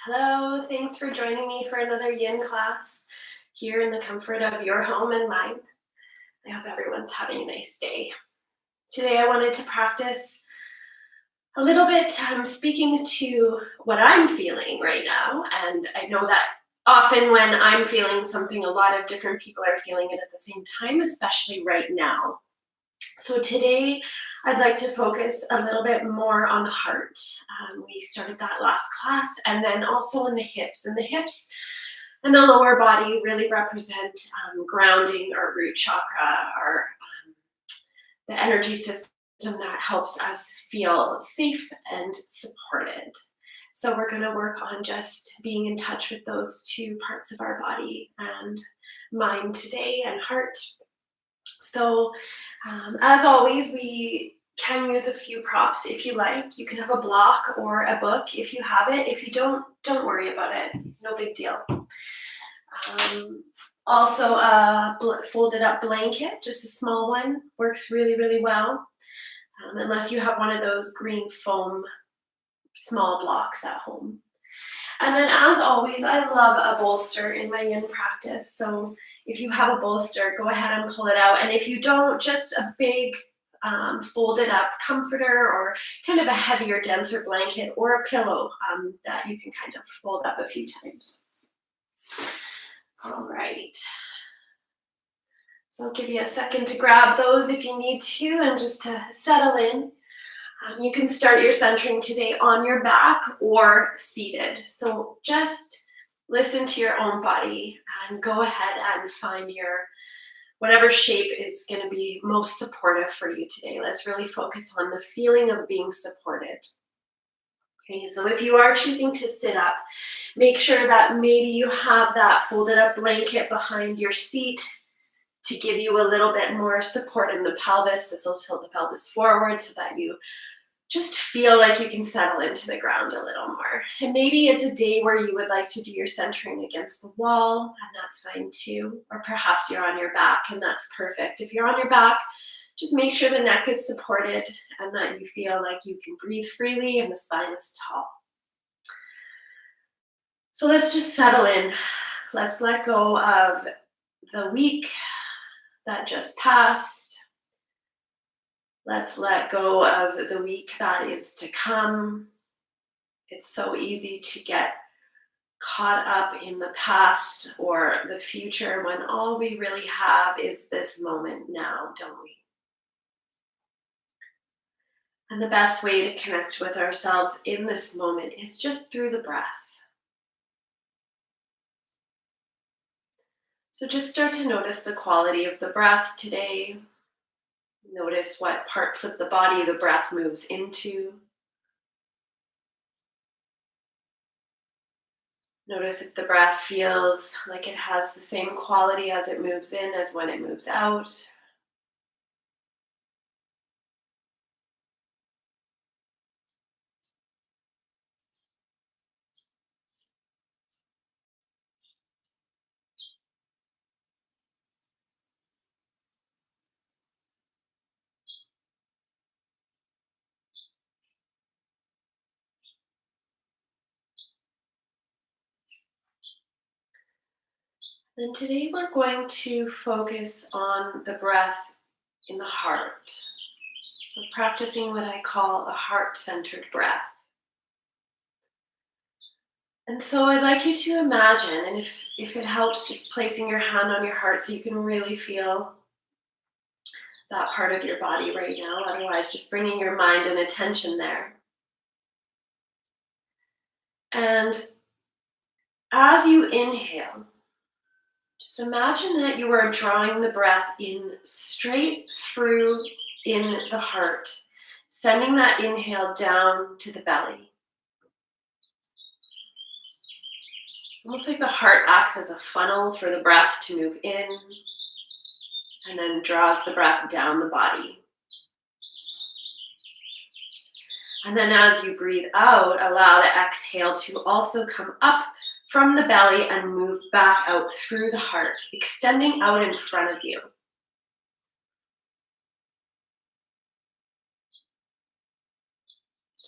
Hello, thanks for joining me for another Yin class here in the comfort of your home and mine. I hope everyone's having a nice day. Today I wanted to practice a little bit speaking to what I'm feeling right now. And I know that often when I'm feeling something, a lot of different people are feeling it at the same time, especially right now. So today I'd like to focus a little bit more on the heart. We started that last class, and then also on the hips. And the hips and the lower body really represent grounding, our root chakra, our the energy system that helps us feel safe and supported. So we're going to work on just being in touch with those two parts of our body and mind today, and heart. So as always, we can use a few props if you like. You can have a block or a book if you have it. If you don't worry about it. No big deal. Also, a folded up blanket, just a small one, works really, really well. Unless you have one of those green foam small blocks at home. And then as always, I love a bolster in my yin practice. So if you have a bolster, go ahead and pull it out. And if you don't, just a big folded up comforter or kind of a heavier, denser blanket or a pillow that you can kind of fold up a few times. All right. So I'll give you a second to grab those if you need to and just to settle in. You can start your centering today on your back or seated. So just listen to your own body and go ahead and find your whatever shape is going to be most supportive for you today. Let's really focus on the feeling of being supported. Okay, so if you are choosing to sit up, make sure that maybe you have that folded up blanket behind your seat to give you a little bit more support in the pelvis. This will tilt the pelvis forward so that you just feel like you can settle into the ground a little more. And maybe it's a day where you would like to do your centering against the wall, and that's fine too. Or perhaps you're on your back, and that's perfect. If you're on your back, just make sure the neck is supported and that you feel like you can breathe freely and the spine is tall. So let's just settle in. Let's let go of the week that just passed. Let's let go of the week that is to come. It's so easy to get caught up in the past or the future when all we really have is this moment now, don't we? And the best way to connect with ourselves in this moment is just through the breath. So just start to notice the quality of the breath today. Notice what parts of the body the breath moves into. Notice if the breath feels like it has the same quality as it moves in as when it moves out. And today we're going to focus on the breath in the heart. So practicing what I call a heart-centered breath. And so I'd like you to imagine, and if it helps, just placing your hand on your heart so you can really feel that part of your body right now. Otherwise, just bringing your mind and attention there. And as you inhale, just imagine that you are drawing the breath in straight through in the heart, sending that inhale down to the belly. Almost like the heart acts as a funnel for the breath to move in and then draws the breath down the body. And then as you breathe out, allow the exhale to also come up from the belly and move back out through the heart, extending out in front of you.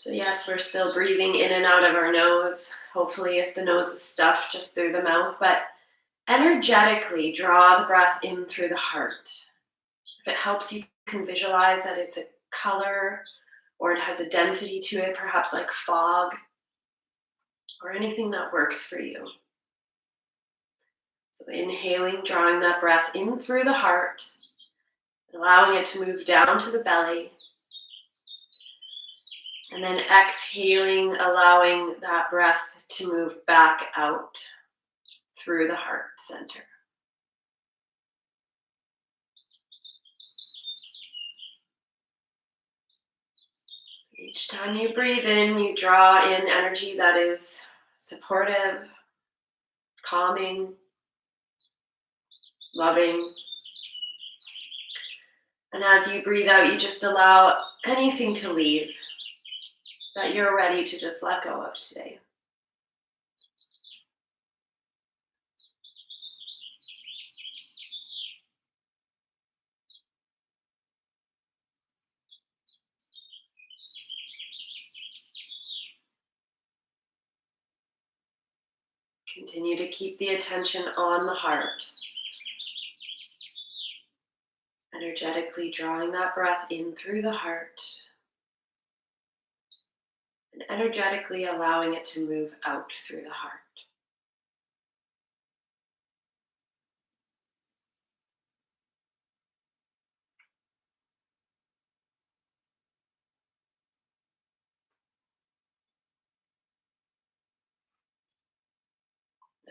So yes, we're still breathing in and out of our nose. Hopefully, if the nose is stuffed, just through the mouth, but energetically draw the breath in through the heart. If it helps, you can visualize that it's a color or it has a density to it, perhaps like fog or anything that works for you. So inhaling, drawing that breath in through the heart, allowing it to move down to the belly. And then exhaling, allowing that breath to move back out through the heart center. Each time you breathe in, you draw in energy that is supportive, calming, loving. And as you breathe out, you just allow anything to leave that you're ready to just let go of today. Continue to keep the attention on the heart. Energetically drawing that breath in through the heart. And energetically allowing it to move out through the heart.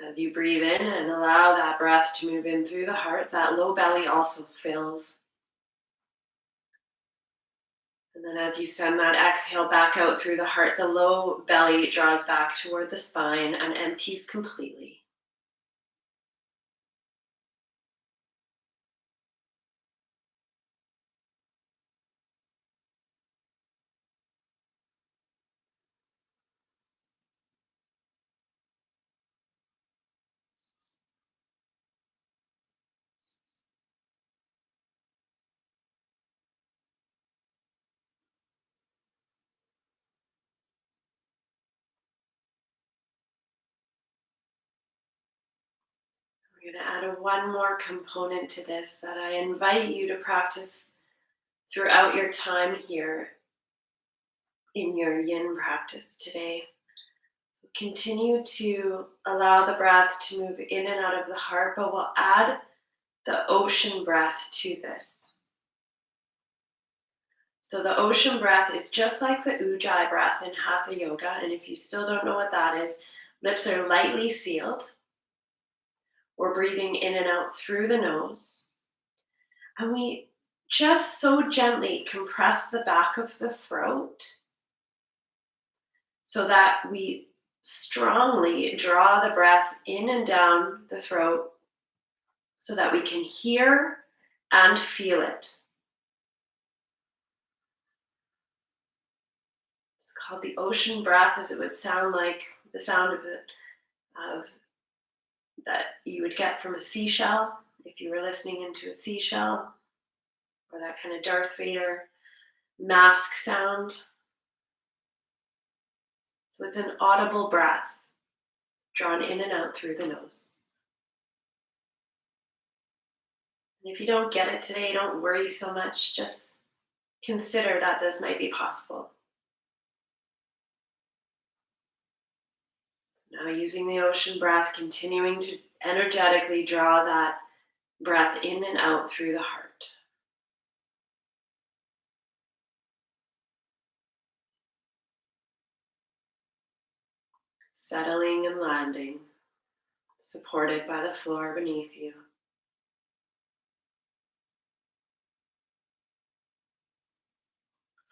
As you breathe in and allow that breath to move in through the heart, that low belly also fills. And then as you send that exhale back out through the heart, the low belly draws back toward the spine and empties completely. We're going to add one more component to this that I invite you to practice throughout your time here in your yin practice today. Continue to allow the breath to move in and out of the heart, but we'll add the ocean breath to this. So the ocean breath is just like the ujjayi breath in hatha yoga. And if you still don't know what that is, lips are lightly sealed. We're breathing in and out through the nose. And we just so gently compress the back of the throat so that we strongly draw the breath in and down the throat so that we can hear and feel it. It's called the ocean breath, as it would sound like the sound of it, that you would get from a seashell if you were listening into a seashell, or that kind of Darth Vader mask sound. So it's an audible breath drawn in and out through the nose. And if you don't get it today, don't worry so much. Just consider that this might be possible. Now using the ocean breath, continuing to energetically draw that breath in and out through the heart. Settling and landing, supported by the floor beneath you.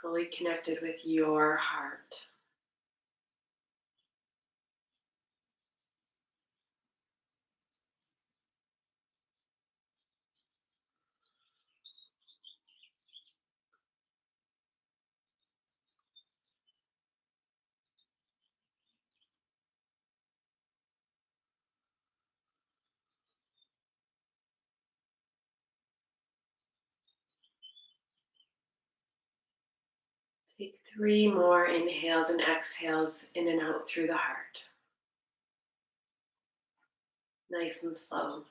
Fully connected with your heart. Take 3 more inhales and exhales in and out through the heart. Nice and slow.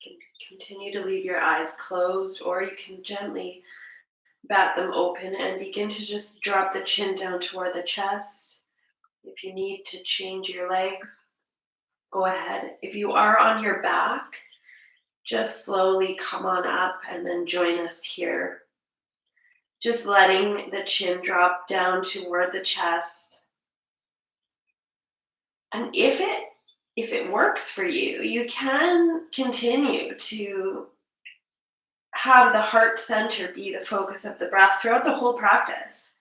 You can continue to leave your eyes closed, or you can gently bat them open and begin to just drop the chin down toward the chest. If you need to change your legs, go ahead. If you are on your back, just slowly come on up and then join us here. Just letting the chin drop down toward the chest. And if it works for you, you can continue to have the heart center be the focus of the breath throughout the whole practice.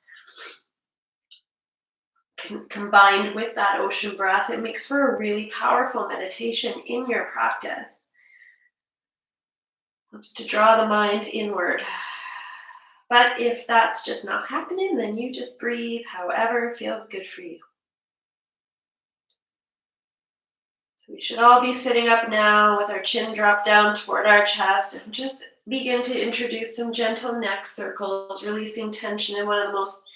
Combined with that ocean breath, it makes for a really powerful meditation in your practice. Helps to draw the mind inward. But if that's just not happening, then you just breathe however feels good for you. So we should all be sitting up now with our chin dropped down toward our chest, and just begin to introduce some gentle neck circles, releasing tension in one of the most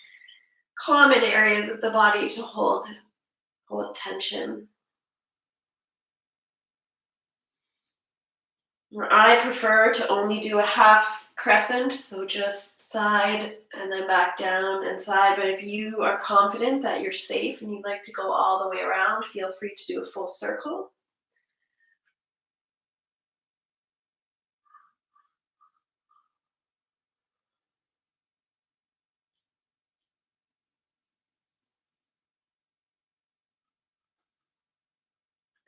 common areas of the body to hold tension. I prefer to only do a half crescent, so just side and then back down and side. But if you are confident that you're safe and you'd like to go all the way around, feel free to do a full circle.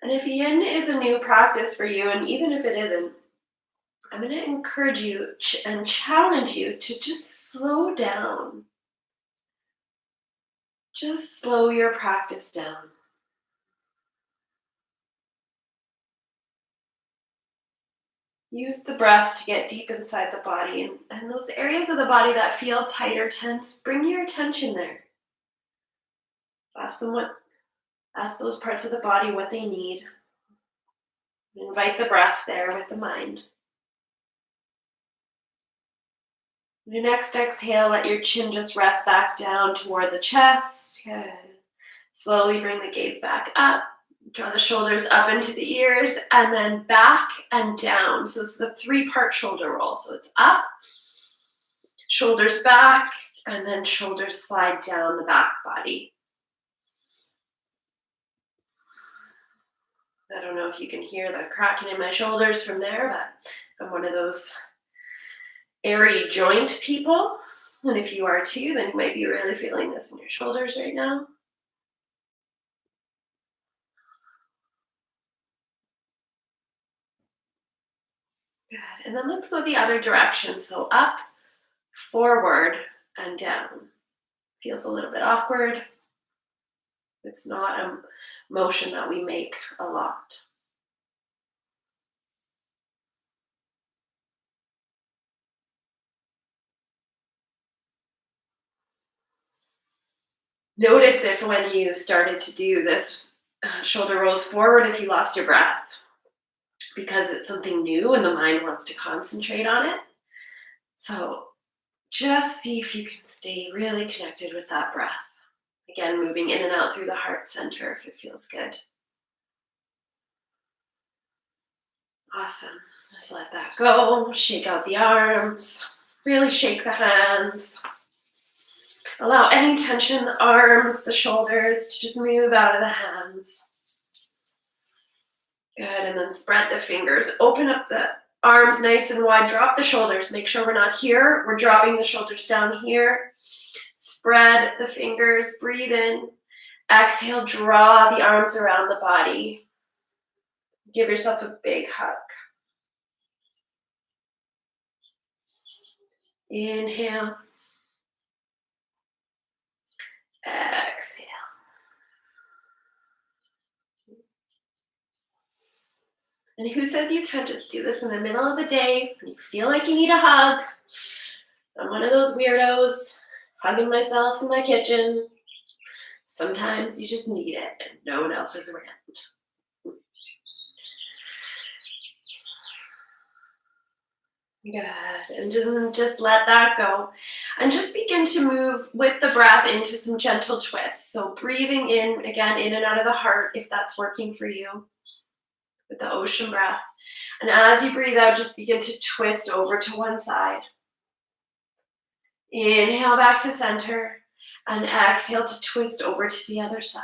And if Yin is a new practice for you, and even if it isn't, I'm going to encourage you and challenge you to just slow down. Just slow your practice down. Use the breath to get deep inside the body, and those areas of the body that feel tight or tense, bring your attention there. Ask those parts of the body what they need. Invite the breath there with the mind. Your next exhale, let your chin just rest back down toward the chest. Good. Slowly bring the gaze back up. Draw the shoulders up into the ears, and then back and down. So this is a 3-part shoulder roll. So it's up, shoulders back, and then shoulders slide down the back body. I don't know if you can hear the cracking in my shoulders from there, but I'm one of those airy joint people. And if you are too, then you might be really feeling this in your shoulders right now. Good. And then let's go the other direction. So up, forward, and down. Feels a little bit awkward. It's not a motion that we make a lot. Notice if when you started to do this shoulder rolls forward, if you lost your breath, because it's something new and the mind wants to concentrate on it. So just see if you can stay really connected with that breath. Again, moving in and out through the heart center if it feels good. Awesome. Just let that go. Shake out the arms. Really shake the hands. Allow any tension in the arms, the shoulders to just move out of the hands. Good, and then spread the fingers. Open up the arms nice and wide. Drop the shoulders. Make sure we're not here. We're dropping the shoulders down here. Spread the fingers. Breathe in. Exhale, draw the arms around the body. Give yourself a big hug. Inhale. exhale. And who says you can't just do this in the middle of the day when you feel like you need a hug? I'm one of those weirdos, hugging myself in my kitchen. Sometimes you just need it and no one else is around. Good, and just let that go. And just begin to move with the breath into some gentle twists. So breathing in, again, in and out of the heart, if that's working for you, with the ocean breath. And as you breathe out, just begin to twist over to one side. Inhale back to center, and exhale to twist over to the other side.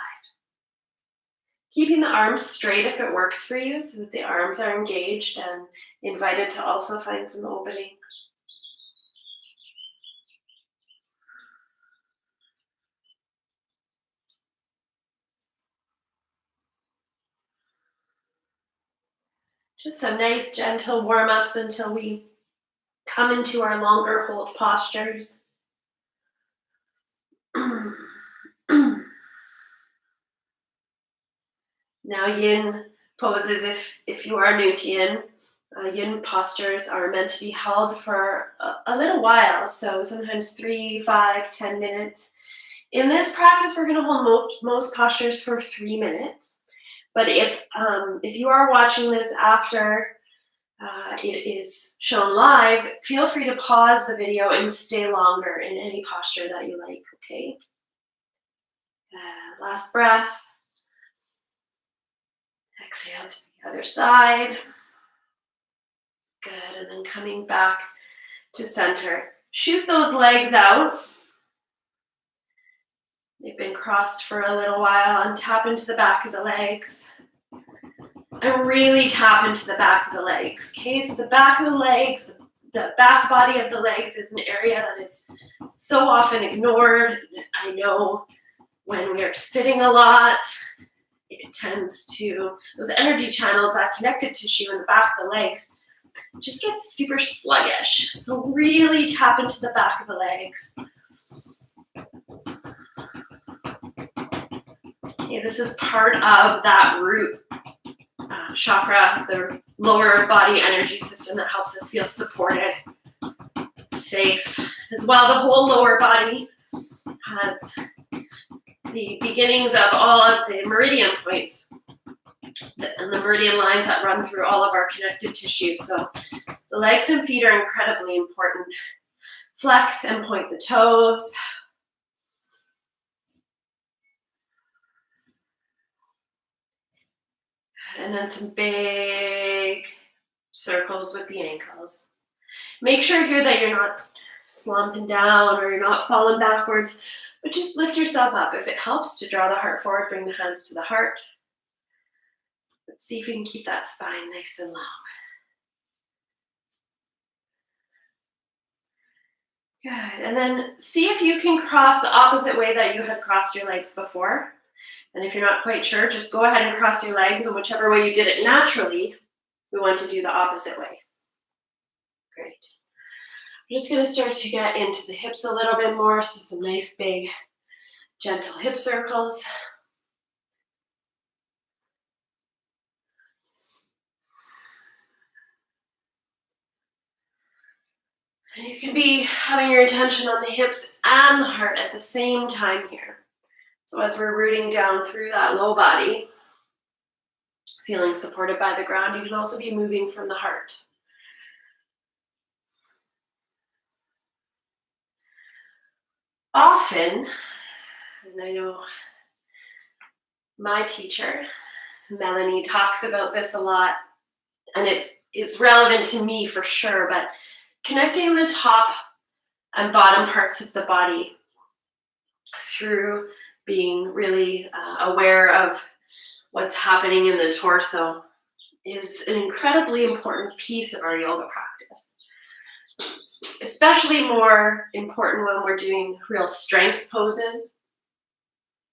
Keeping the arms straight if it works for you, so that the arms are engaged and invited to also find some opening. Just some nice gentle warm-ups until we come into our longer hold postures. Now yin poses, if you are new to yin, yin postures are meant to be held for a little while, so sometimes 3, 5, 10 minutes. In this practice, we're going to hold most postures for 3 minutes. But if you are watching this after it is shown live, feel free to pause the video and stay longer in any posture that you like, okay? Last breath. Exhale to the other side. Good, and then coming back to center. Shoot those legs out. They've been crossed for a little while, and tap into the back of the legs. And really tap into the back of the legs, okay? So the back of the legs, the back body of the legs is an area that is so often ignored. I know when we're sitting a lot, it tends to, those energy channels, that connective tissue in the back of the legs, just gets super sluggish. So really tap into the back of the legs. Okay, this is part of that root chakra, the lower body energy system that helps us feel supported, safe. As well, the whole lower body has the beginnings of all of the meridian points and the meridian lines that run through all of our connective tissue. So the legs and feet are incredibly important. Flex and point the toes. And then some big circles with the ankles. Make sure here that you're not slumping down or you're not falling backwards, but just lift yourself up. If it helps to draw the heart forward, bring the hands to the heart. See if you can keep that spine nice and long. Good, and then see if you can cross the opposite way that you had crossed your legs before. And if you're not quite sure, just go ahead and cross your legs, and whichever way you did it naturally, we want to do the opposite way. Great. I'm just going to start to get into the hips a little bit more, so some nice big gentle hip circles. And you can be having your attention on the hips and the heart at the same time here. So as we're rooting down through that low body, feeling supported by the ground, you can also be moving from the heart. Often, and I know my teacher, Melanie, talks about this a lot, and it's relevant to me for sure, but connecting the top and bottom parts of the body through being really aware of what's happening in the torso is an incredibly important piece of our yoga practice. Especially more important when we're doing real strength poses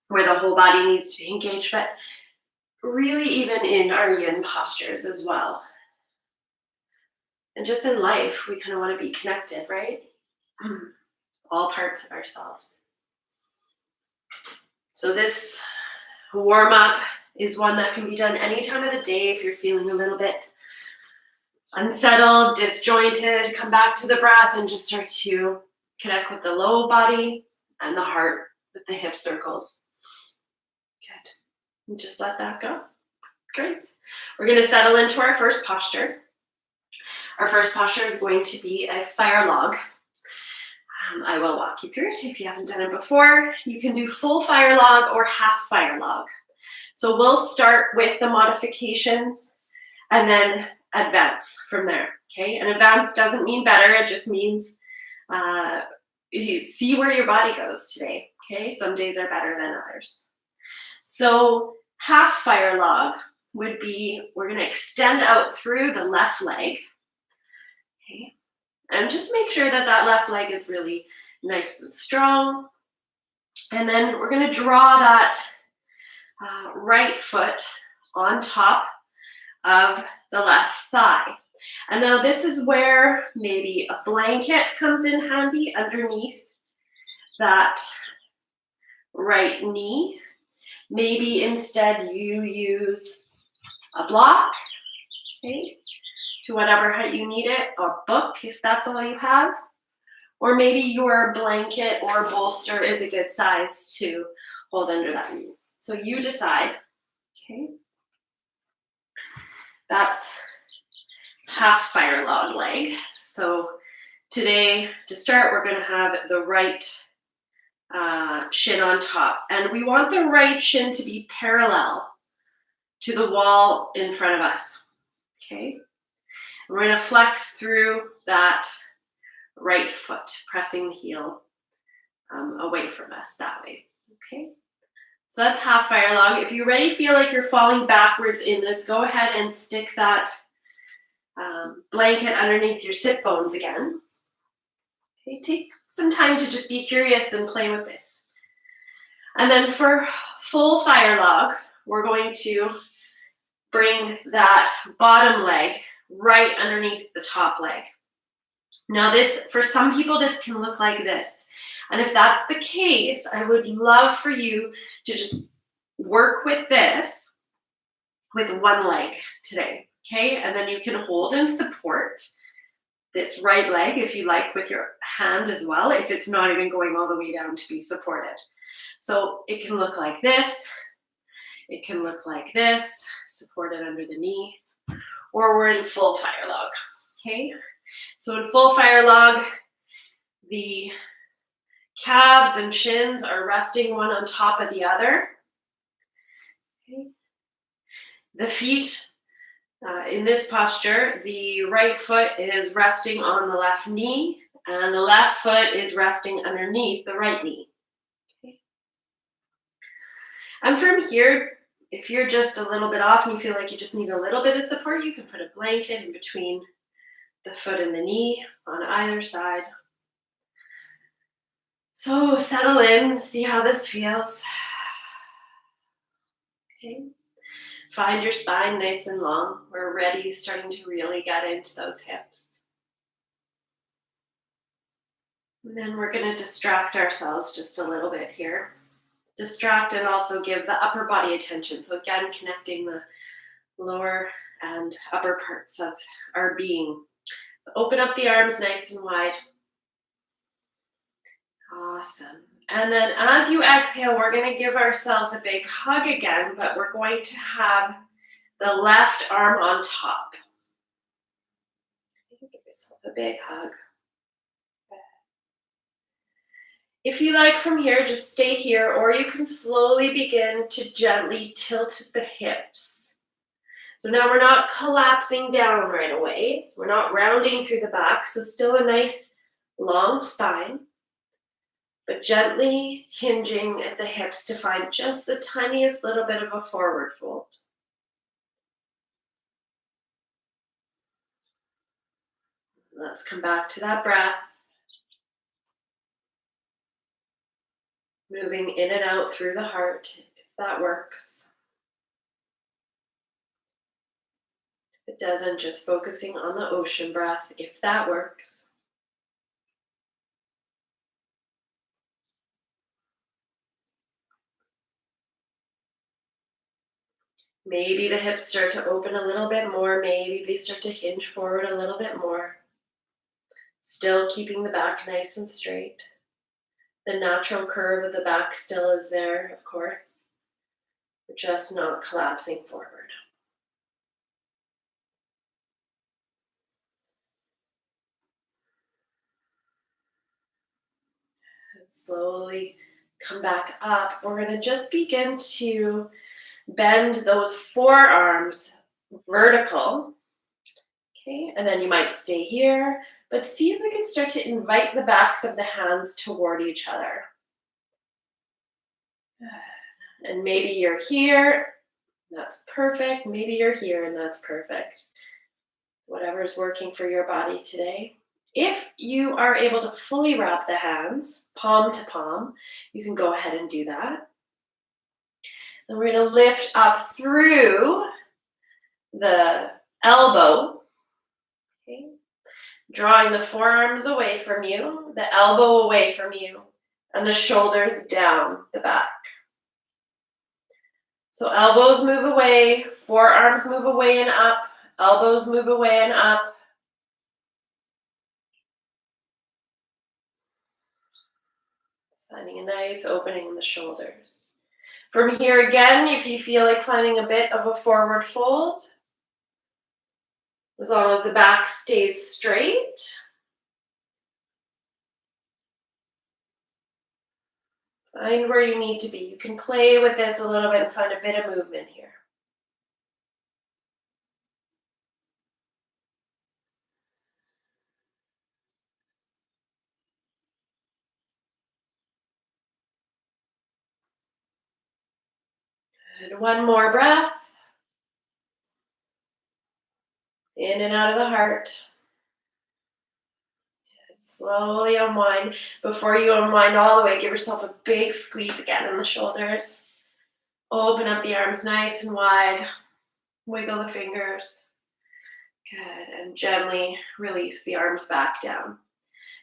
where the whole body needs to be engaged, but really even in our yin postures as well. And just in life, we kind of want to be connected, right? All parts of ourselves. So this warm up is one that can be done any time of the day if you're feeling a little bit unsettled, disjointed. Come back to the breath and just start to connect with the low body and the heart with the hip circles. Good. And just let that go. Great. We're going to settle into our first posture. Our first posture is going to be a fire log. I will walk you through it if you haven't done it before. You can do full fire log or half fire log. So we'll start with the modifications and then advance from there, okay? And advance doesn't mean better, it just means you see where your body goes today, okay? Some days are better than others. So half fire log would be, we're gonna extend out through the left leg, okay? And just make sure that that left leg is really nice and strong. And then we're going to draw that right foot on top of the left thigh. And now this is where maybe a blanket comes in handy underneath that right knee. Maybe instead you use a block, okay? To whatever height you need it, a book if that's all you have, or maybe your blanket or bolster is a good size to hold under that knee. So you decide, okay? That's half fire log leg. So today, to start, we're gonna have the right shin on top, and we want the right shin to be parallel to the wall in front of us, okay? We're going to flex through that right foot, pressing the heel away from us that way, okay? So that's half fire log. If you already feel like you're falling backwards in this, go ahead and stick that blanket underneath your sit bones again. Okay, take some time to just be curious and play with this. And then for full fire log, we're going to bring that bottom leg right underneath the top leg. Now this, for some people, this can look like this. And if that's the case, I would love for you to just work with this with one leg today, okay? And then you can hold and support this right leg, if you like, with your hand as well, if it's not even going all the way down to be supported. So it can look like this. It can look like this, supported under the knee, or we're in full fire log, okay? So in full fire log, the calves and shins are resting one on top of the other. Okay. The feet, in this posture, the right foot is resting on the left knee, and the left foot is resting underneath the right knee. Okay. And from here, if you're just a little bit off and you feel like you just need a little bit of support, you can put a blanket in between the foot and the knee on either side. So settle in, see how this feels. Okay. Find your spine nice and long. We're ready, starting to really get into those hips. And then we're going to distract ourselves just a little bit here. Distract and also give the upper body attention. So again, connecting the lower and upper parts of our being. Open up the arms nice and wide. Awesome. And then as you exhale, we're going to give ourselves a big hug again, but we're going to have the left arm on top. Give yourself a big hug. If you like from here, just stay here, or you can slowly begin to gently tilt the hips. So now we're not collapsing down right away. So we're not rounding through the back. So still a nice long spine, but gently hinging at the hips to find just the tiniest little bit of a forward fold. Let's come back to that breath. Moving in and out through the heart, if that works. If it doesn't, just focusing on the ocean breath, if that works. Maybe the hips start to open a little bit more. Maybe they start to hinge forward a little bit more. Still keeping the back nice and straight. The natural curve of the back still is there, of course. We're just not collapsing forward. And slowly come back up. We're going to just begin to bend those forearms vertical. Okay, and then you might stay here, but see if we can start to invite the backs of the hands toward each other. And maybe you're here, that's perfect. Maybe you're here and that's perfect. Whatever's working for your body today. If you are able to fully wrap the hands, palm to palm, you can go ahead and do that. And we're going to lift up through the elbow. Okay. Drawing the forearms away from you, the elbow away from you, and the shoulders down the back. So elbows move away, forearms move away and up, elbows move away and up. Finding a nice opening in the shoulders. From here again, if you feel like finding a bit of a forward fold, as long as the back stays straight. Find where you need to be. You can play with this a little bit and find a bit of movement here. Good. One more breath. In and out of the heart. Slowly unwind. Before you unwind all the way, give yourself a big squeeze again in the shoulders. Open up the arms nice and wide. Wiggle the fingers. Good. And gently release the arms back down.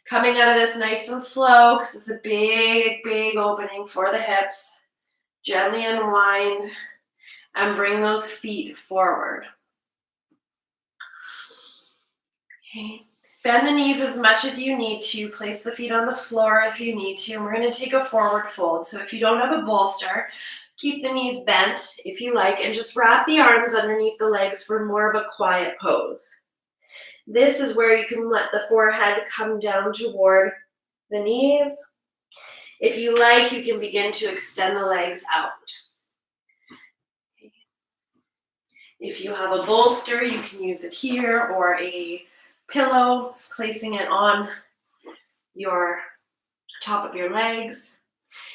Coming out of this nice and slow, because it's a big, big opening for the hips. Gently unwind and bring those feet forward. Okay. Bend the knees as much as you need to. Place the feet on the floor if you need to. And we're going to take a forward fold. So if you don't have a bolster, keep the knees bent if you like, and just wrap the arms underneath the legs for more of a quiet pose. This is where you can let the forehead come down toward the knees. If you like, you can begin to extend the legs out. If you have a bolster, you can use it here, or a pillow, placing it on your top of your legs.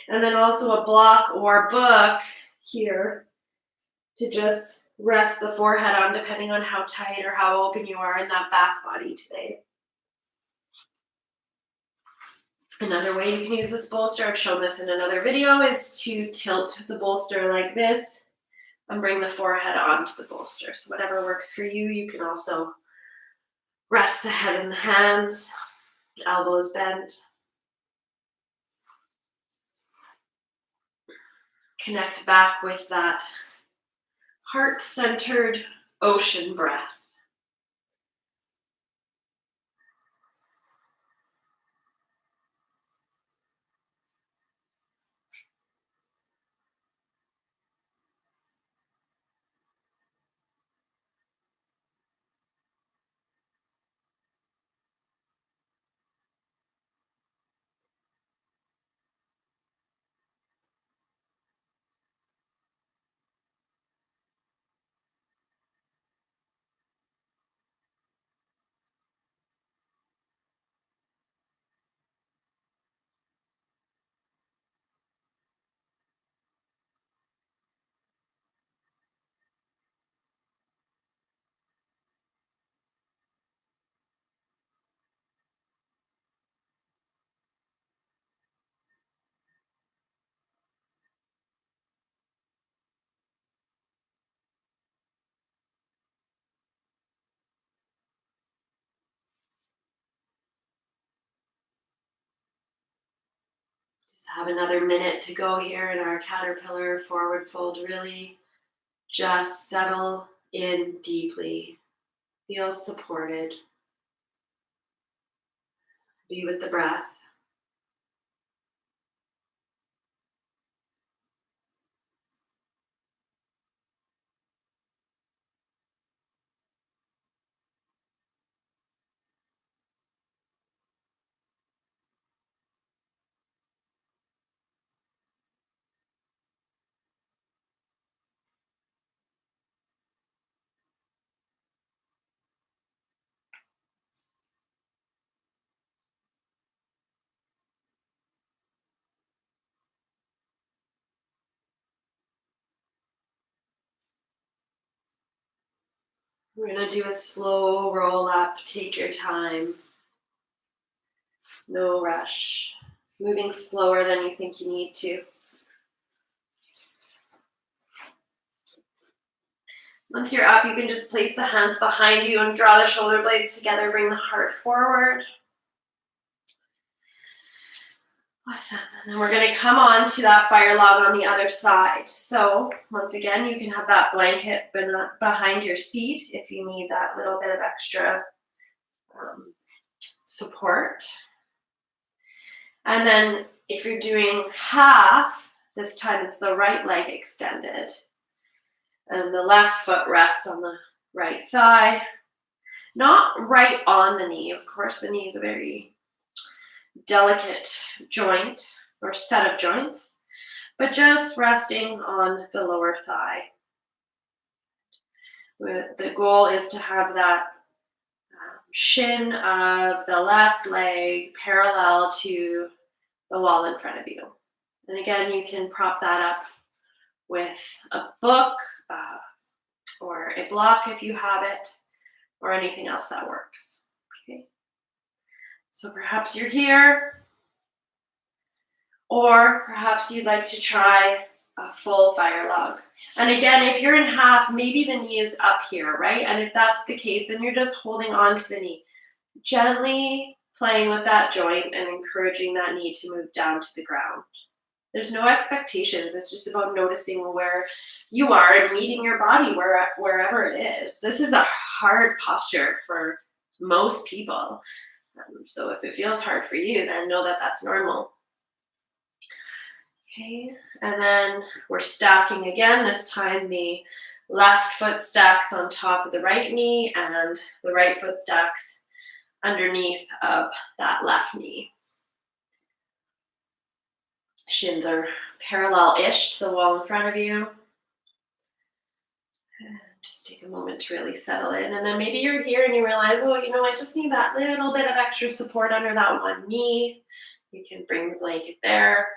And then also a block or book here to just rest the forehead on, depending on how tight or how open you are in that back body today. Another way you can use this bolster, I've shown this in another video, is to tilt the bolster like this and bring the forehead onto the bolster. So whatever works for you. You can also rest the head in the hands, elbows bent. Connect back with that heart-centered ocean breath. Just have another minute to go here in our caterpillar forward fold. Really Just settle in deeply. Feel supported. Be with the breath. We're going to do a slow roll up. Take your time. No rush. Moving slower than you think you need to. Once you're up, you can just place the hands behind you and draw the shoulder blades together. Bring the heart forward. Awesome. And then we're going to come on to that fire log on the other side. So once again, you can have that blanket behind your seat if you need that little bit of extra support. And then if you're doing half, this time it's the right leg extended. And the left foot rests on the right thigh. Not right on the knee. Of course, the knee is a very delicate joint or set of joints, but just resting on the lower thigh. The goal is to have that shin of the left leg parallel to the wall in front of you. And again, you can prop that up with a book or a block if you have it, or anything else that works. Okay. So perhaps you're here, or perhaps you'd like to try a full fire log. And again, if you're in half, maybe the knee is up here, right? And if that's the case, then you're just holding on to the knee. Gently playing with that joint and encouraging that knee to move down to the ground. There's no expectations. It's just about noticing where you are and meeting your body wherever it is. This is a hard posture for most people. So if it feels hard for you, then know that that's normal. Okay, and then we're stacking again. This time the left foot stacks on top of the right knee and the right foot stacks underneath of that left knee. Shins are parallel-ish to the wall in front of you. And just take a moment to really settle in. And then maybe you're here and you realize, oh, I just need that little bit of extra support under that one knee. You can bring the blanket there.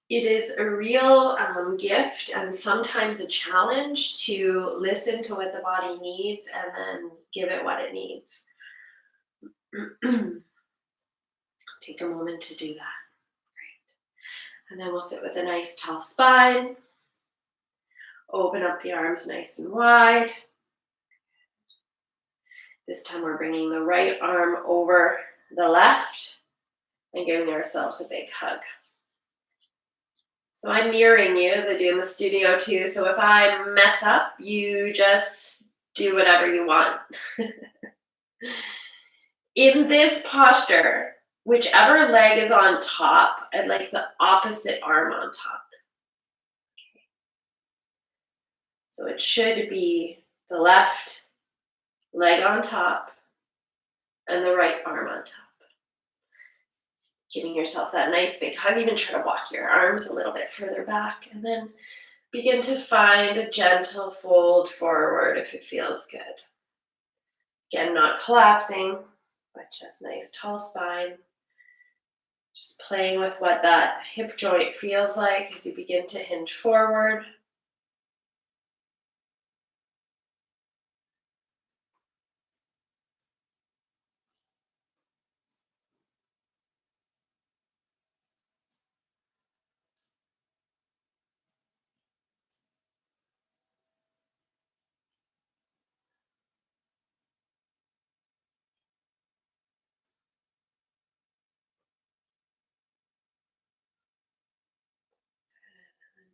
It is a real gift and sometimes a challenge to listen to what the body needs and then give it what it needs. Take a moment to do that. Great. And then we'll sit with a nice tall spine. Open up the arms nice and wide. This time we're bringing the right arm over the left and giving ourselves a big hug. So I'm mirroring you as I do in the studio too. So if I mess up, you just do whatever you want. In this posture, whichever leg is on top, I'd like the opposite arm on top. Okay. So it should be the left leg on top and the right arm on top. Giving yourself that nice big hug. Even try to walk your arms a little bit further back and then begin to find a gentle fold forward if it feels good. Again, not collapsing, but just nice tall spine. Just playing with what that hip joint feels like as you begin to hinge forward.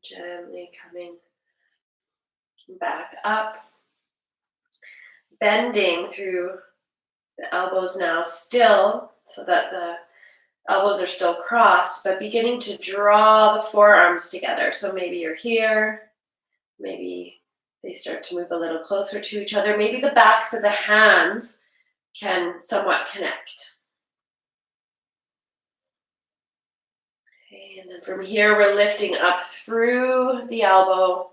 Gently coming back up. Bending through the elbows now still, so that the elbows are still crossed, but beginning to draw the forearms together. So maybe you're here, maybe they start to move a little closer to each other. Maybe the backs of the hands can somewhat connect. Okay, and then from here, we're lifting up through the elbow,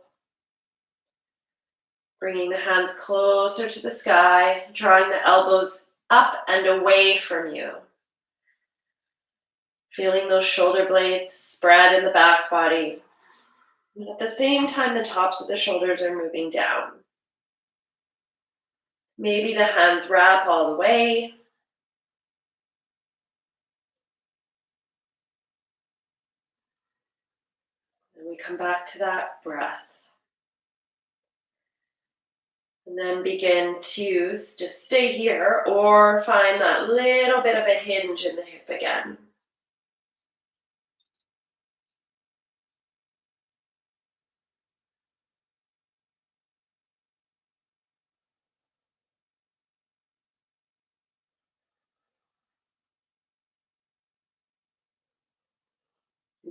bringing the hands closer to the sky, drawing the elbows up and away from you. Feeling those shoulder blades spread in the back body. And at the same time, the tops of the shoulders are moving down. Maybe the hands wrap all the way. And we come back to that breath. And then begin to just stay here or find that little bit of a hinge in the hip again.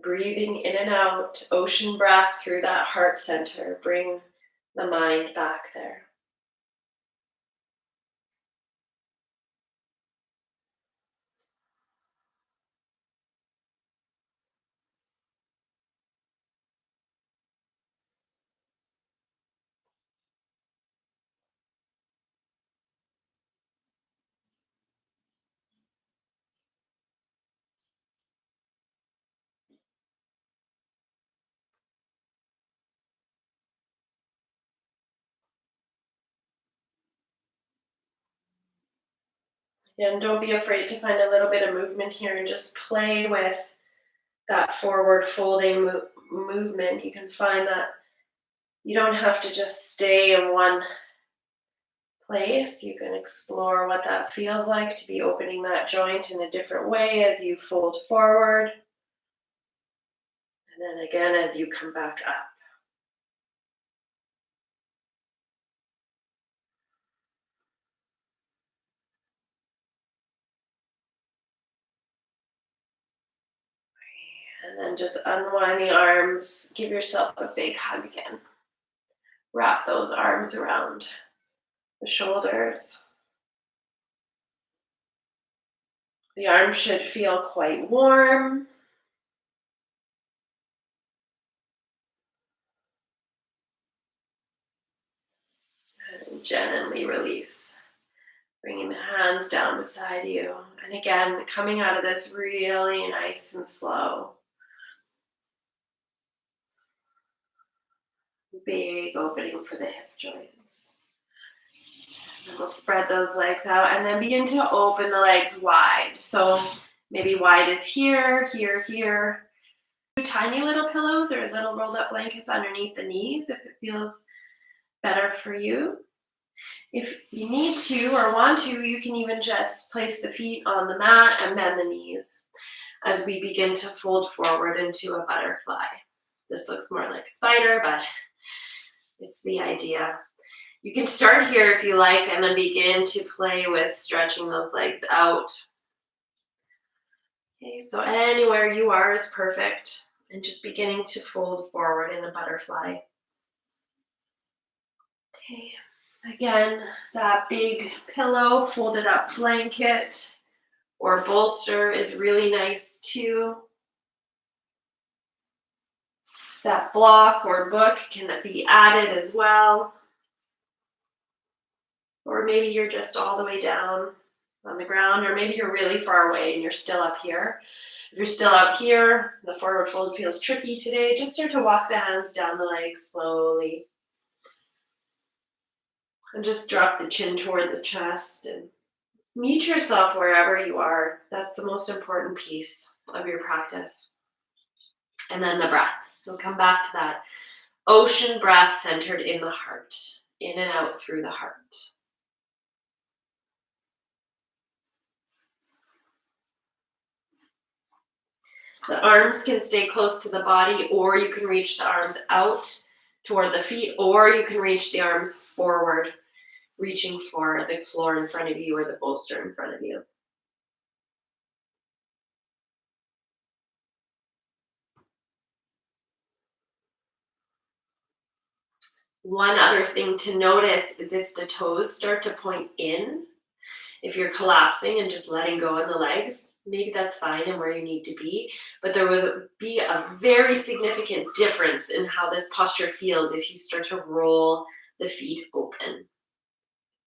Breathing in and out, ocean breath through that heart center. Bring the mind back there. And don't be afraid to find a little bit of movement here and just play with that forward folding movement. You can find that you don't have to just stay in one place. You can explore what that feels like to be opening that joint in a different way as you fold forward. And then again as you come back up. And then just unwind the arms. Give yourself a big hug again. Wrap those arms around the shoulders. The arms should feel quite warm. And gently release. Bringing the hands down beside you. And again, coming out of this really nice and slow. Big opening for the hip joints. And we'll spread those legs out and then begin to open the legs wide. So maybe wide is here, here, here. Tiny little pillows or little rolled up blankets underneath the knees if it feels better for you. If you need to or want to, you can even just place the feet on the mat and bend the knees as we begin to fold forward into a butterfly. This looks more like a spider, but it's the idea. You can start here if you like and then begin to play with stretching those legs out. Okay, so anywhere you are is perfect. And just beginning to fold forward in a butterfly. Okay, again, that big pillow, folded up blanket or bolster is really nice too. That block or book can be added as well. Or maybe you're just all the way down on the ground, or maybe you're really far away and you're still up here. If you're still up here, the forward fold feels tricky today, just start to walk the hands down the legs slowly. And just drop the chin toward the chest and meet yourself wherever you are. That's the most important piece of your practice. And then the breath. So come back to that ocean breath centered in the heart, in and out through the heart. The arms can stay close to the body, or you can reach the arms out toward the feet, or you can reach the arms forward, reaching for the floor in front of you or the bolster in front of you. One other thing to notice is if the toes start to point in, if you're collapsing and just letting go in the legs, maybe that's fine and where you need to be, but there will be a very significant difference in how this posture feels if you start to roll the feet open,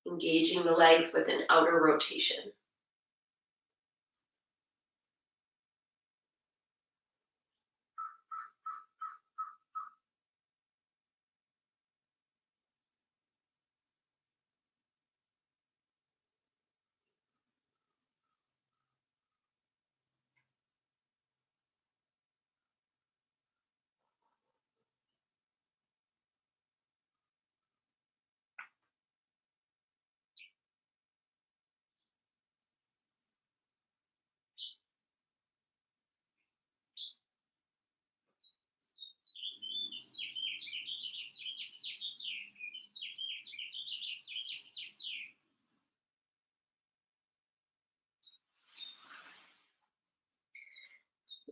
engaging the legs with an outer rotation.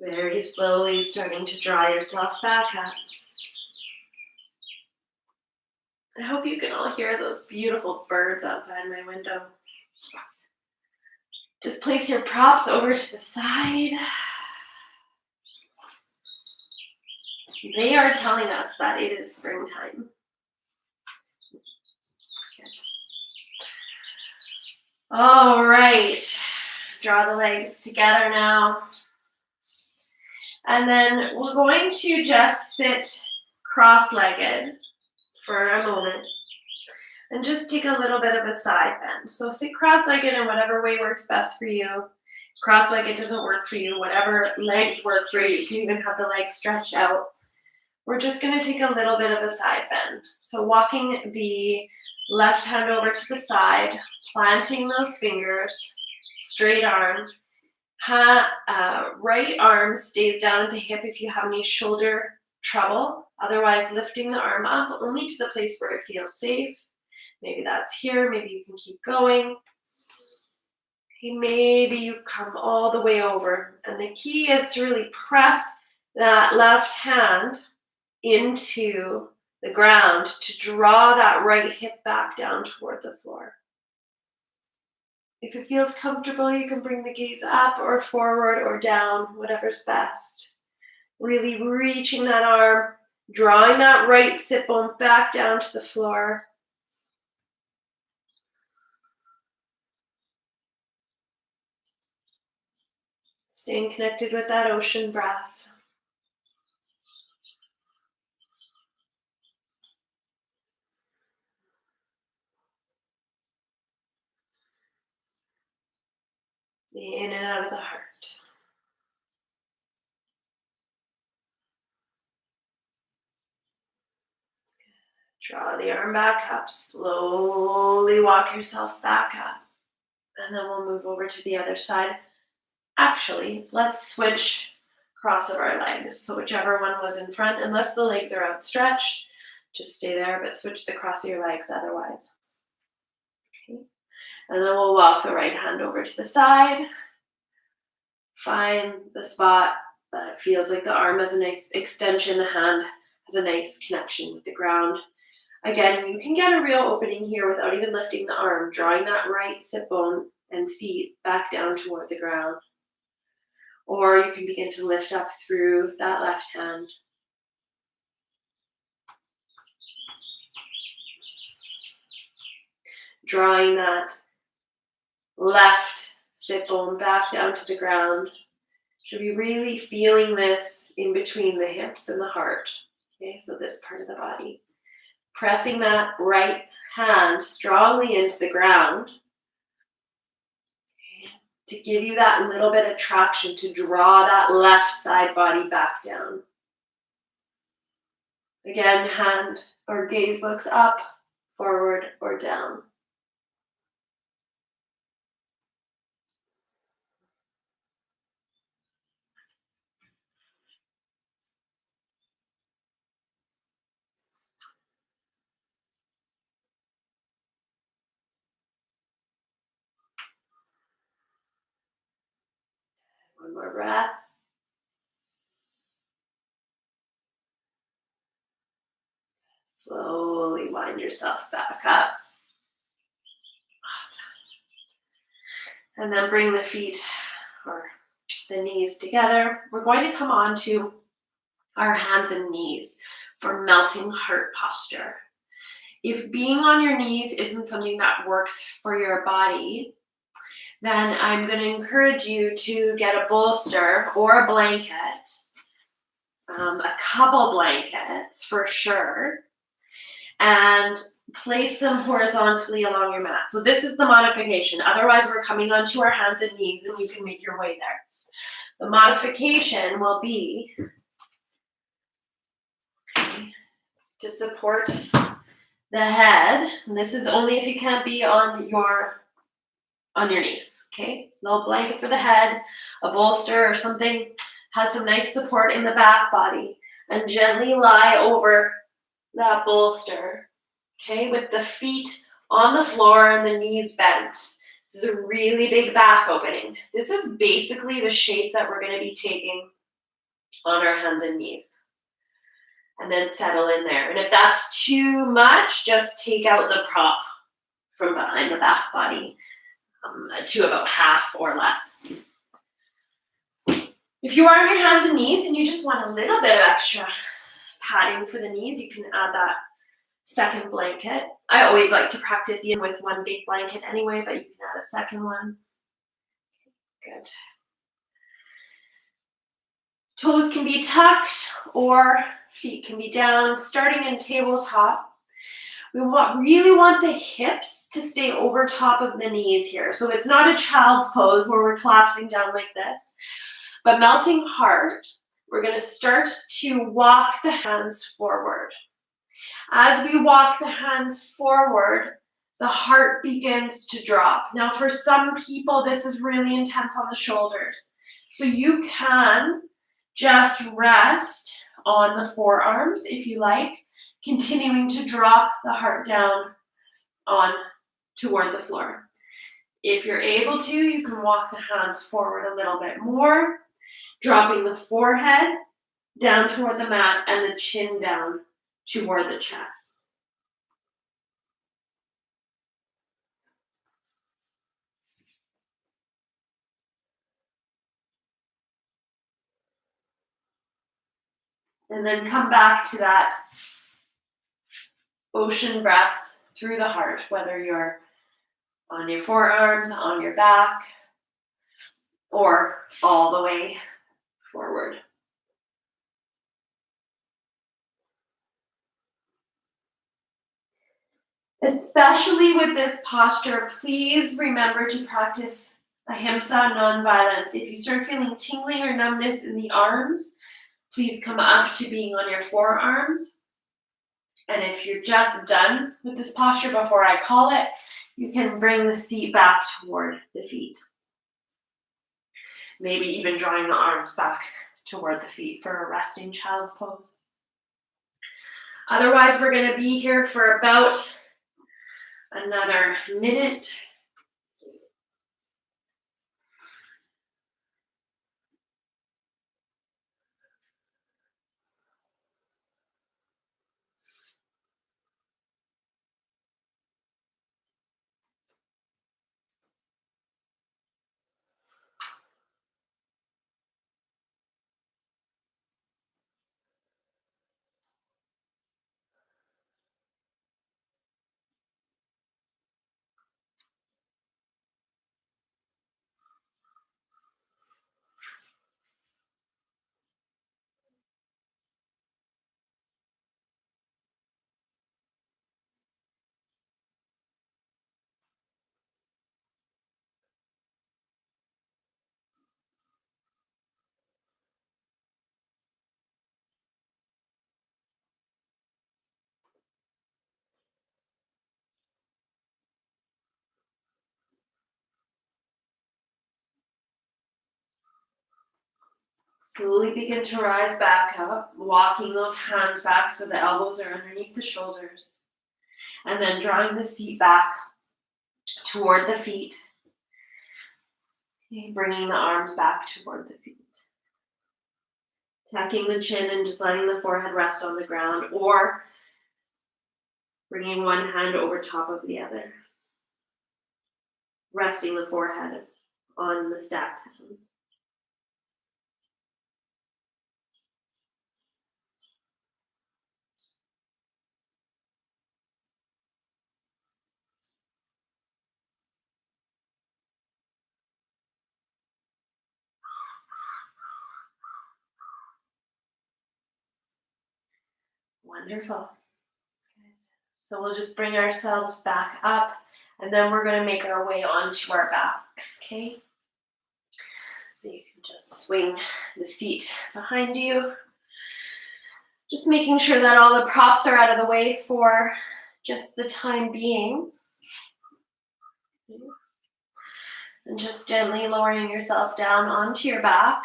Very slowly starting to draw yourself back up. I hope you can all hear those beautiful birds outside my window. Just place your props over to the side. They are telling us that it is springtime. All right, draw the legs together now. And then we're going to just sit cross-legged for a moment and just take a little bit of a side bend. So sit cross-legged in whatever way works best for you. Cross-legged doesn't work for you, whatever legs work for you. You can even have the legs stretched out. We're just going to take a little bit of a side bend. So walking the left hand over to the side, planting those fingers, straight arm. Right arm stays down at the hip if you have any shoulder trouble. Otherwise, lifting the arm up only to the place where it feels safe. Maybe that's here. Maybe you can keep going. Maybe you come all the way over. And the key is to really press that left hand into the ground to draw that right hip back down toward the floor. If it feels comfortable, you can bring the gaze up or forward or down, whatever's best. Really reaching that arm, drawing that right sit bone back down to the floor. Staying connected with that ocean breath. In and out of the heart. Draw the arm back up. Slowly walk yourself back up. And then we'll move over to the other side. Actually, let's switch cross of our legs. So whichever one was in front, unless the legs are outstretched, just stay there, but switch the cross of your legs otherwise. Okay. And then we'll walk the right hand over to the side. Find the spot that feels like the arm has a nice extension, the hand has a nice connection with the ground. Again, you can get a real opening here without even lifting the arm, drawing that right sit bone and seat back down toward the ground. Or you can begin to lift up through that left hand. Drawing that left sit bone back down to the ground. Should be really feeling this in between the hips and the heart. Okay, so this part of the body. Pressing that right hand strongly into the ground to give you that little bit of traction to draw that left side body back down. Again, hand or gaze looks up, forward, or down. One more breath. Slowly wind yourself back up. Awesome. And then bring the feet or the knees together. We're going to come on to our hands and knees for melting heart posture. If being on your knees isn't something that works for your body, then I'm going to encourage you to get a bolster or a blanket, a couple blankets for sure, and place them horizontally along your mat. So this is the modification. Otherwise, we're coming onto our hands and knees, and you can make your way there. The modification will be to support the head, and this is only if you can't be on your knees, okay? Little blanket for the head, a bolster or something, has some nice support in the back body, and gently lie over that bolster, okay, with the feet on the floor and the knees bent. This is a really big back opening. This is basically the shape that we're going to be taking on our hands and knees. And then settle in there. And if that's too much, just take out the prop from behind the back body to about half or less. If you are on your hands and knees and you just want a little bit of extra padding for the knees, you can add that second blanket. I always like to practice Yin with one big blanket anyway, but you can add a second one. Good. Toes can be tucked or feet can be down, starting in tabletop. We really want the hips to stay over top of the knees here. So it's not a child's pose where we're collapsing down like this. But melting heart, we're going to start to walk the hands forward. As we walk the hands forward, the heart begins to drop. Now, for some people, this is really intense on the shoulders. So you can just rest on the forearms if you like, continuing to drop the heart down on toward the floor. If you're able to, you can walk the hands forward a little bit more, dropping the forehead down toward the mat and the chin down toward the chest. And then come back to that ocean breath through the heart, whether you're on your forearms, on your back, or all the way forward. Especially with this posture, please remember to practice ahimsa, non-violence. If you start feeling tingling or numbness in the arms, please come up to being on your forearms. And if you're just done with this posture before I call it, you can bring the seat back toward the feet. Maybe even drawing the arms back toward the feet for a resting child's pose. Otherwise, we're going to be here for about another minute. Slowly begin to rise back up, walking those hands back so the elbows are underneath the shoulders. And then drawing the seat back toward the feet. Okay, bringing the arms back toward the feet. Tacking the chin and just letting the forehead rest on the ground, or bringing one hand over top of the other. Resting the forehead on the stacked hand. Wonderful. Good. So we'll just bring ourselves back up, and then we're going to make our way onto our backs, okay? So you can just swing the seat behind you. Just making sure that all the props are out of the way for just the time being. Okay. And just gently lowering yourself down onto your back.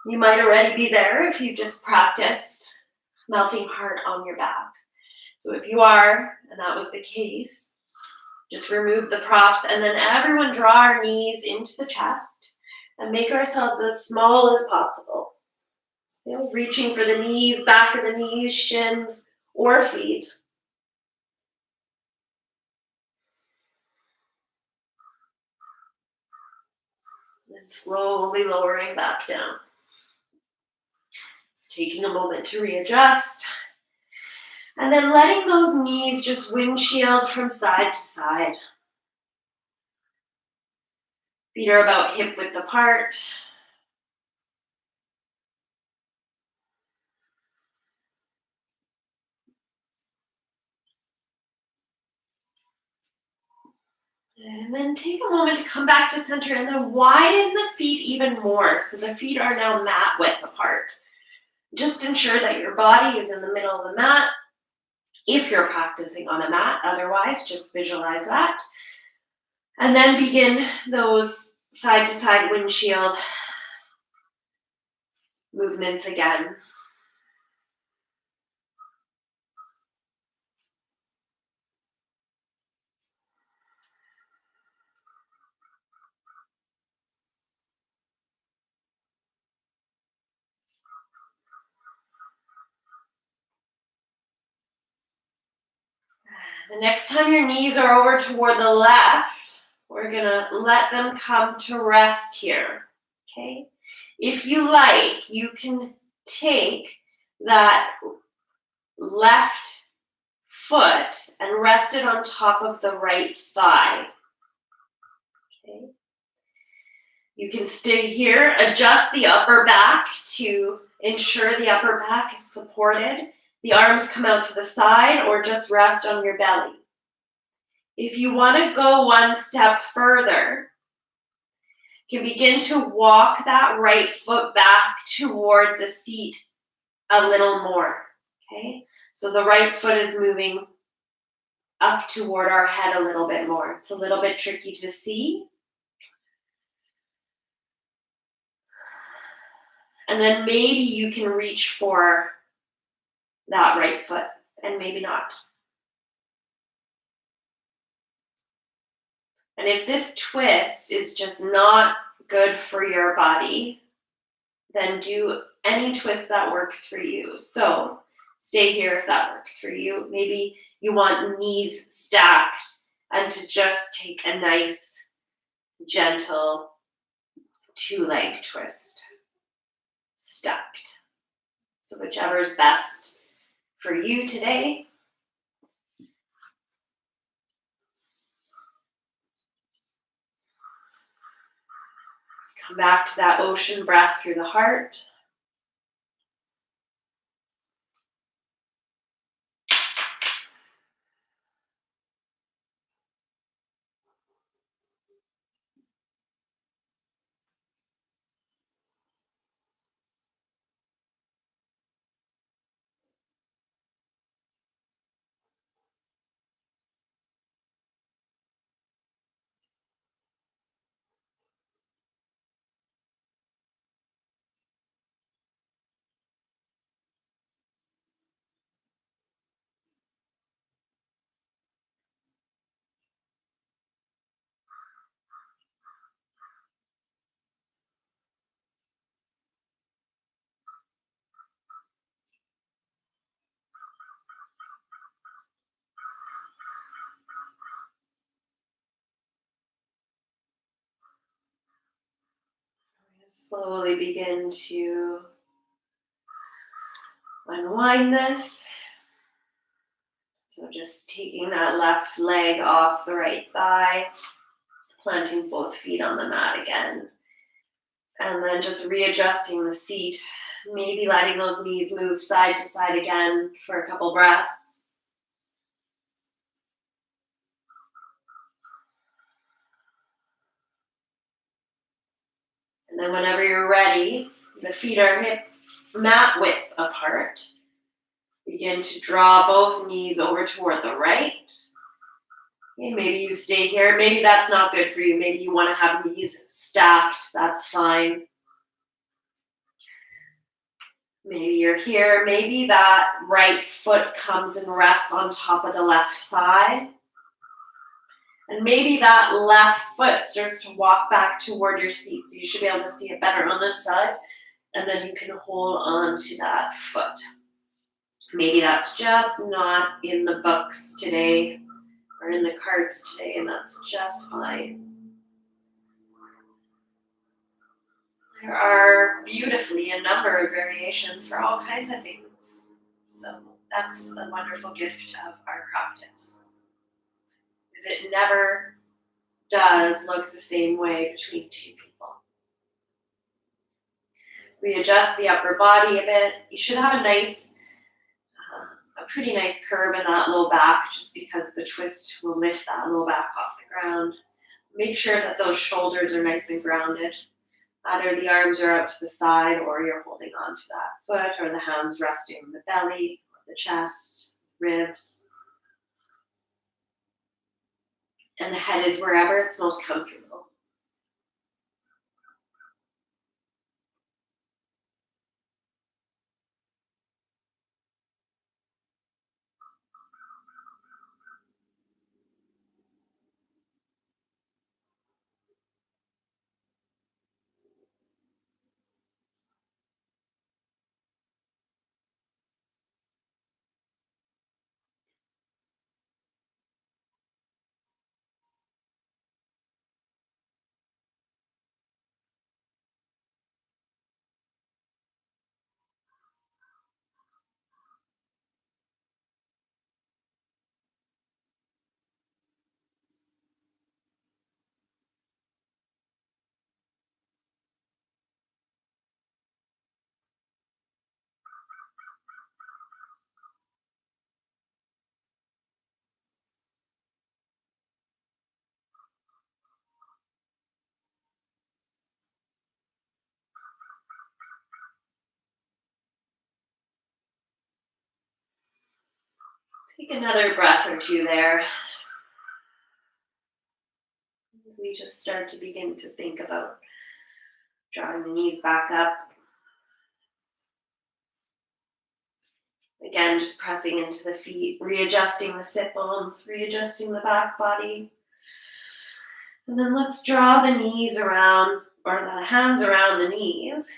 You might already be there if you just practiced melting heart on your back. So if you are, and that was the case, just remove the props, and then everyone draw our knees into the chest and make ourselves as small as possible. So reaching for the knees, back of the knees, shins, or feet. And slowly lowering back down. Just taking a moment to readjust. And then letting those knees just windshield from side to side. Feet are about hip width apart. And then take a moment to come back to center and then widen the feet even more. So the feet are now mat width apart. Just ensure that your body is in the middle of the mat. If you're practicing on a mat, otherwise just visualize that. And then begin those side to side windshield movements again. The next time your knees are over toward the left, we're gonna let them come to rest here, okay? If you like, you can take that left foot and rest it on top of the right thigh, okay? You can stay here, adjust the upper back to ensure the upper back is supported. The arms come out to the side or just rest on your belly. If you want to go one step further, you can begin to walk that right foot back toward the seat a little more, okay? So the right foot is moving up toward our head a little bit more. It's a little bit tricky to see. And then maybe you can reach for that right foot and maybe not. And if this twist is just not good for your body, then do any twist that works for you. So stay here if that works for you. Maybe you want knees stacked and to just take a nice, gentle two-leg twist. Stacked. So whichever is best for you today. Come back to that ocean breath through the heart. Slowly begin to unwind this. So just taking that left leg off the right thigh, planting both feet on the mat again. And then just readjusting the seat, maybe letting those knees move side to side again for a couple breaths. And then whenever you're ready, the feet are hip mat width apart. Begin to draw both knees over toward the right. Okay, maybe you stay here. Maybe that's not good for you. Maybe you want to have knees stacked. That's fine. Maybe you're here. Maybe that right foot comes and rests on top of the left thigh. And maybe that left foot starts to walk back toward your seat. So you should be able to see it better on this side. And then you can hold on to that foot. Maybe that's just not in the books today or in the cards today, and that's just fine. There are beautifully a number of variations for all kinds of things. So that's a wonderful gift of our practice. Because it never does look the same way between two people. Readjust the upper body a bit. You should have a pretty nice curve in that low back, just because the twist will lift that low back off the ground. Make sure that those shoulders are nice and grounded. Either the arms are out to the side, or you're holding on to that foot, or the hands resting on the belly, the chest, ribs. And the head is wherever it's most comfortable. Take another breath or two there. As we just start to begin to think about drawing the knees back up. Again, just pressing into the feet, readjusting the sit bones, readjusting the back body. And then let's draw the knees around, or the hands around the knees.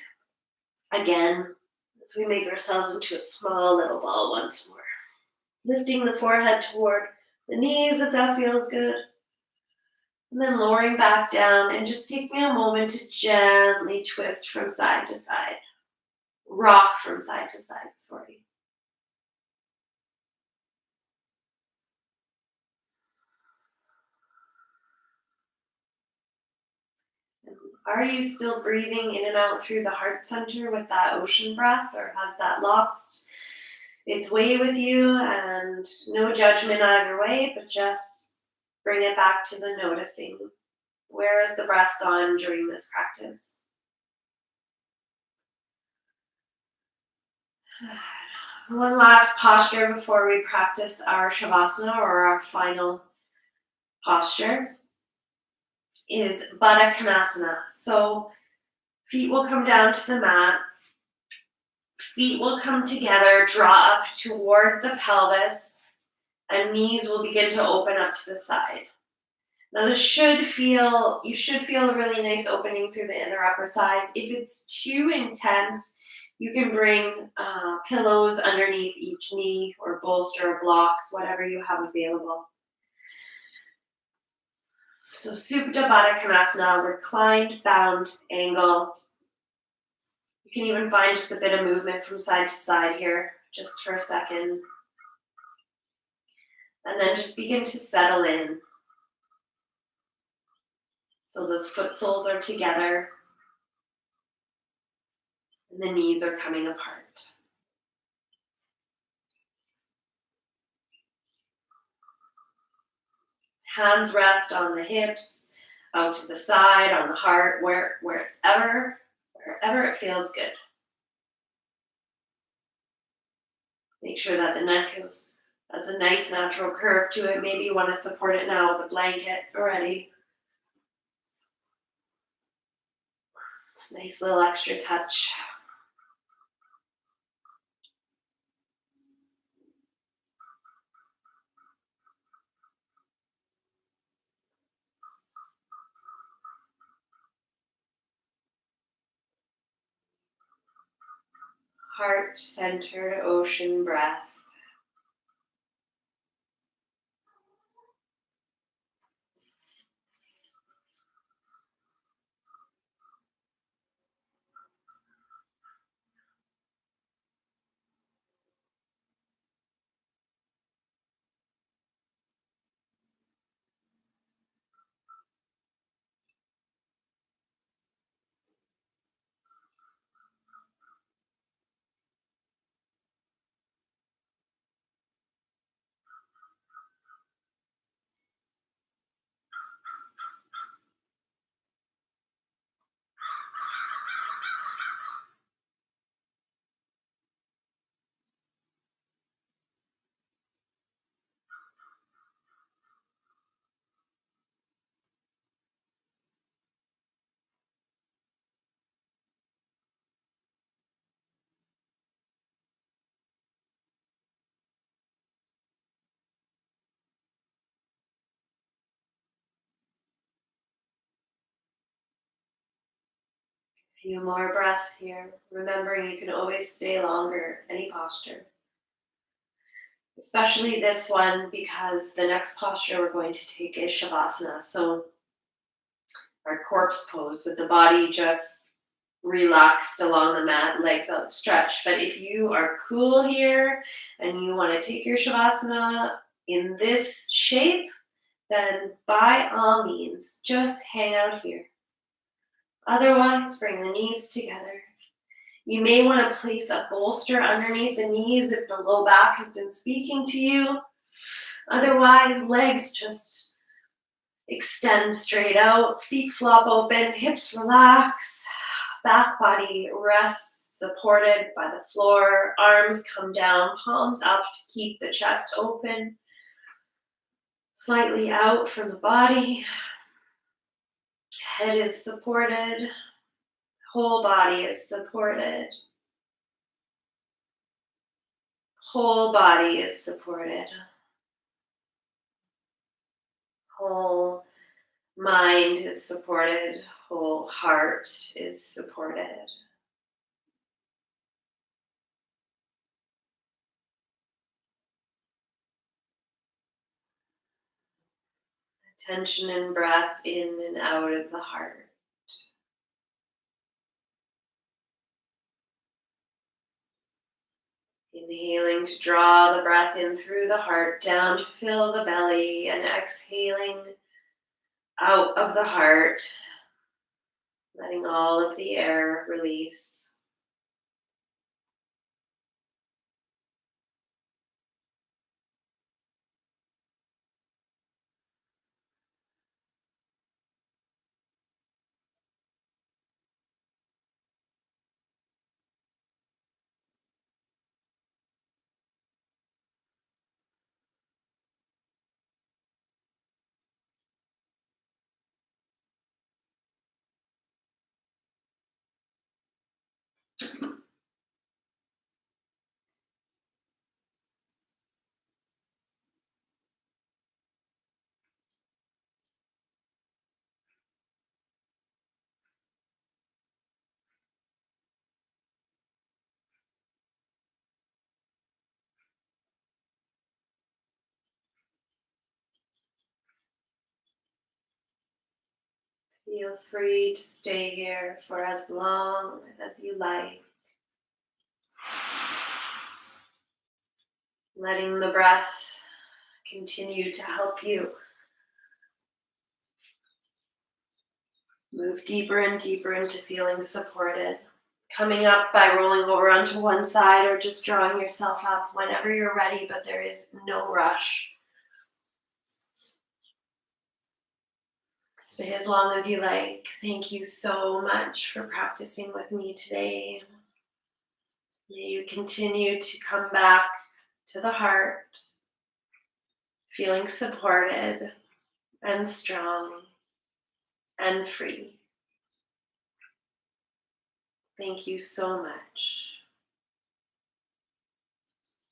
Again, as we make ourselves into a small little ball once more. Lifting the forehead toward the knees if that feels good. And then lowering back down and just taking a moment to gently twist from side to side. Rock from side to side, sorry. Are you still breathing in and out through the heart center with that ocean breath, or has that lost its way with you? And no judgment either way, but just bring it back to the noticing. Where has the breath gone during this practice? One last posture before we practice our Shavasana, or our final posture, is Baddha Konasana. So feet will come down to the mat. Feet will come together, draw up toward the pelvis, and knees will begin to open up to the side. Now you should feel a really nice opening through the inner upper thighs. If it's too intense, you can bring pillows underneath each knee, or bolster, blocks, whatever you have available. So Supta Baddha Konasana, reclined bound angle. You can even find just a bit of movement from side to side here, just for a second. And then just begin to settle in. So those foot soles are together and the knees are coming apart. Hands rest on the hips, out to the side, on the heart, wherever it feels good. Make sure that the neck has a nice natural curve to it. Maybe you want to support it now with a blanket already. It's a nice little extra touch. Heart-centered ocean breath. Few more breaths here, remembering you can always stay longer, any posture. Especially this one, because the next posture we're going to take is Shavasana. So our corpse pose with the body just relaxed along the mat, legs outstretched. But if you are cool here and you want to take your Shavasana in this shape, then by all means, just hang out here. Otherwise, bring the knees together. You may want to place a bolster underneath the knees if the low back has been speaking to you. Otherwise, legs just extend straight out, feet flop open, hips relax, back body rests supported by the floor, arms come down, palms up to keep the chest open, slightly out from the body. Head is supported, whole body is supported. Whole body is supported. Whole mind is supported. Whole heart is supported. Attention and breath in and out of the heart. Inhaling to draw the breath in through the heart, down to fill the belly, and exhaling out of the heart, letting all of the air release. Feel free to stay here for as long as you like. Letting the breath continue to help you move deeper and deeper into feeling supported. Coming up by rolling over onto one side or just drawing yourself up whenever you're ready, but there is no rush. Stay as long as you like. Thank you so much for practicing with me today. May you continue to come back to the heart, feeling supported and strong and free. Thank you so much.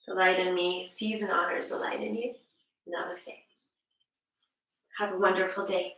The light in me sees and honors the light in you. Namaste. Have a wonderful day.